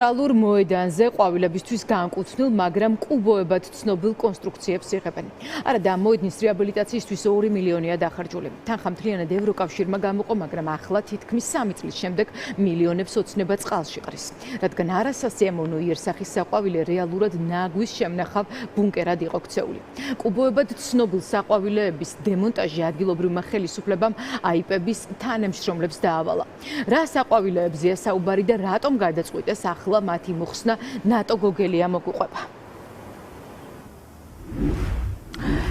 ალურ მოედანზე ყვავილებისთვის განკუთვნილ, მაგრამ კუბოებად ცნობილ კონსტრუქციებს იღებენ. არა და მოედნის რეაბილიტაციისთვის 2 მილიონია დახარჯული. თანხა მთლიანად ევროკავშირმა გამოყო, მაგრამ ახლა თითქმის 3 წლის შემდეგ მილიონებს ოცნება წყალში ყრის. რადგან არასასიამოვნო იერსახის საყვავილე რეალურად ნაგვის შემნახავ ბუნკერად იყო ქცეული. კუბოებად ცნობილ საყვავილეების დემონტაჟი ადგილობრივმა ხელისუფლებამ აიპების თანამშრომლებს დაავალა. რა საყვავილეებზეა საუბარი და რატომ გადაწყვიტეს ახლა მათი მოხსნა ნატო გოგელია მოგვიყვება.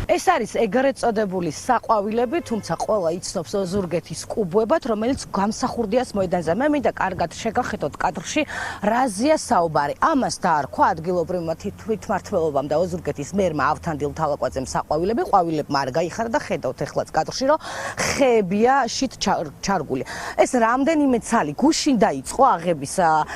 ეს არის ეგრეთ წოდებული საყვავილები, თუმცა ყველა იცნობს ოზურგეთის კუბოებად, რომელიც გამსახურდიას მოედანზე. მე მინდა კარგად შეგახედოთ კადრში, რაზეა საუბარი. ამას დაარქვა ადგილობრივმა თვითმმართველობამ და ოზურგეთის მერმა ავთანდილ თალაკვაძემ საყვავილები. ყვავილებმა არ გაიხარა და ხედავთ ეხლაც კადრში, რომ ხეებია შით ჩარგული. ეს რამდენიმე ცალი გუშინ დაიწყო აღების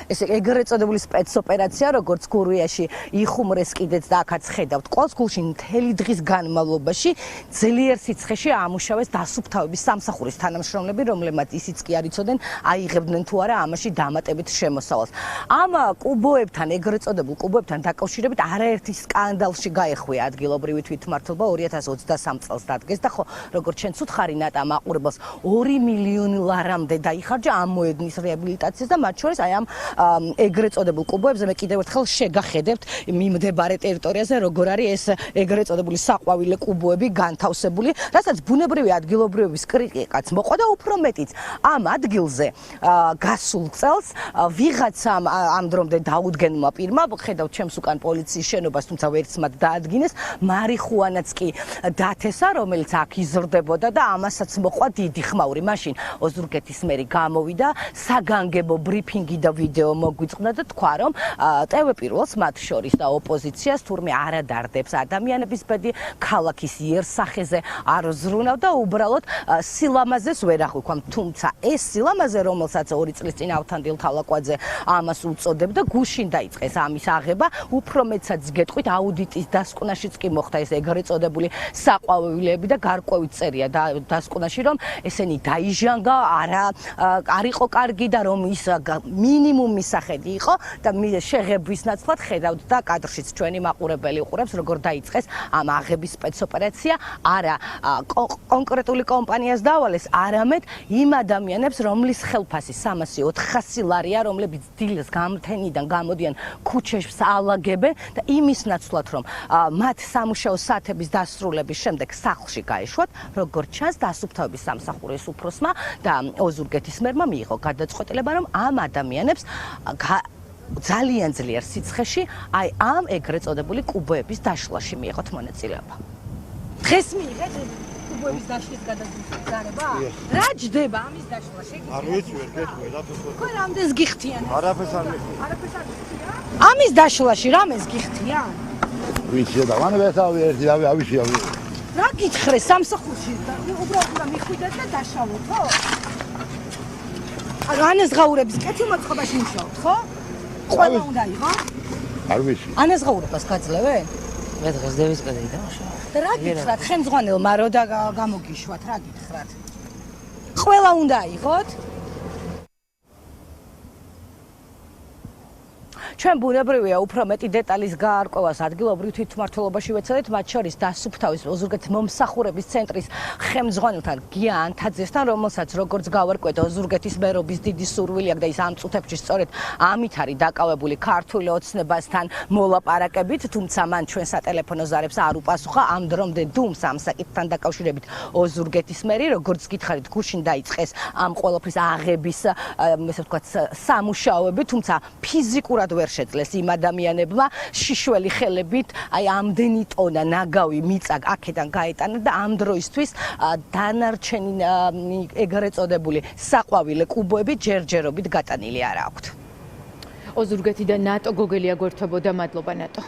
ეს ეგრეთ წოდებული სპეცოპერაცია, როგორც გურიაში იხუმრეს კიდეც და აქაც ხედავთ. ყოველს გულში მთელი დღის განმავლობაში ძლიერ სიცხეში ამუშავეს დასუფთავების სამსახურის თანამშრომლები, რომლებმაც ისიც კი არ იცოდნენ, აიღებდნენ თუ არა ამაში დამატებით შემოსავალს. ამ კუბოებთან, ეგრეთ წოდებულ კუბოებთან დაკავშირებით არაერთი სკანდალში გაეხვია ადგილობრივი თვითმმართველობა 2023 წელს დადგეს და ხო, როგორც შენც უთხარი ნატა მაყურებელს 2 მილიონი ლარამდე დაიხარჯა ამ მოედნის რეაბილიტაციას და მათ შორის აი ამ ეგრეთ წოდებულ კუბოებზე მე კიდევ ერთხელ შეგახედებთ მიმდებარე ტერიტორიაზე როგორ არის ეს ეგრეთ წოდებული საყვავილე კუბოები განთავსებული, რასაც ბუნებრივი ადგილობრივების კრიტიკაც მოყვა და უფრო მეტიც ამ ადგილზე გასულ წელს ვიღაცამ ამ დრომდე დაუდგენმა პირმა, ხედავთ ჩემს უკან პოლიციის შენობას, თუმცა ვერც მათ დაადგინეს, მარიხუანაც კი დათესა, რომელიც აქ იზრდებოდა და ამასაც მოყვა დიდი ხმაური. მაშინ ოზურგეთის მერი გამოვიდა, საგანგებო ბრიფინგი და ვიდეო მოგვიწყდა და თქვა, რომ ტევ პირველს მათ შორის და ოპოზიციას თურმე არ ადარდებს ადამიანების ბედი ქალაქის იერსახეზე არ ზრუნავ და უბრალოდ სილამაზეს ვერ აღვიქვამ. თუმცა ეს სილამაზე, რომელსაც 2 წლის წინ ავთანდილ თალაკვაძე ამას უწოდებდა, გუშინ დაიწყეს ამის აღება. უფრო მეცაც გეტყვით, აუდიტის დასკვნაშიც კი მოხდა ეს ეგრეთ წოდებული საყვავილეები და გარკვევით წერია დასკვნაში, რომ ესენი დაიჟანგა, არ იყო კარგი და რომ ის მინიმუმ მისახედი იყო და შეღებვის ნაცვლად ხედავთ და კადრშიც ჩვენი მაყურებელი უყურებს, როგორ დაიწყეს ამ აღების სპეცოპერაცია. არა კონკრეტული კომპანიას დავალეს, არამედ იმ ადამიანებს, რომლის ხელფასი 300-400 ლარია, რომლებიც დილის გამთენიდან გამოდიან ქუჩებს ალაგებენ და იმის ნაცვლად, რომ მათ სამუშაო საათების დასრულების შემდეგ სახლში გაეშვათ, როგორც ჩანს, დასუფთავების სამსახურის უფროსმა და ოზურგეთის მერმა მიიღო გადაწყვეტილება, რომ ამ ადამიანებს ძალიან ძლიერ სიცხეში აი ამ ეგრეთ წოდებული კუბოების დაშლაში მიიღოთ მონაწილეობა. დღეს მიიღეთ კუბოების დაშლის გადაწყვეტილება? რა ჯდება ამის დაშლა? შეგიძლიათ? არ ვიცი, ვერ გეტყვი, რა თქმა უნდა. ხო, რამდენს გიხდიან? არაფერს არ მიხდიან. არაფერს არ გიხდიან? ამის დაშლაში რამეს გიხდიან? ვიცი და ვანებეთავი ერთი და ავიშია. რა გითხრე სამსახურში? უბრალოდ მიხვიდეთ და დაშალოთ, ხო? ანუ ანაზღაურების კეთილმოწყობაში მუშაობთ, ხო? ყველა უნდა იყო? არ ვიცი. ანაზღაურებას გაძლევენ? მე დღეს დევის კადრი დამუშავე. და რა გითხრათ ხელმძღვანელმა რო და გამოგიშვათ, რა გითხრათ? ყველა უნდა იყოთ? ჩვენ ბუნებრივია უფრო მეტი დეტალის გაარკვევას ადგილობრივ თვითმმართველობაში ვეცადეთ, მათ შორის დასუფთავის ოზურგეთის მომსახურების ცენტრის ხელმძღვანელთან გია ანთაძესთან, რომელსაც როგორც გავარკვევთ, ოზურგეთის მერობის დიდი სურვილი აქვს და ის ამ წუთებში სწორედ ამით არის დაკავებული ქართული ოცნებასთან მოლაპარაკებით, თუმცა მან ჩვენ სატელეფონო ზარებს არ უპასუხა. ამ დრომდე დუმს ამ საკითხთან დაკავშირებით ოზურგეთის მერი, როგორც გითხარით, გუშინ დაიწყეს ამ ყველაფრის აღების, ესე ვთქვათ, სამუშაოები, თუმცა ფიზიკურად ვერ შეძლეს იმ ადამიანებმა შიშველი ხელებით აი ამდენი ტონა ნაგავი მიწა აქედან გაეტანა და ამ დროისთვის დანარჩენი ეგრეთ წოდებული საყვავილე კუბოები ჯერჯერობით გატანილი არ აქვთ. ოზურგეთი და ნატო გოგელია გვერდებოდა, მადლობა ნატო.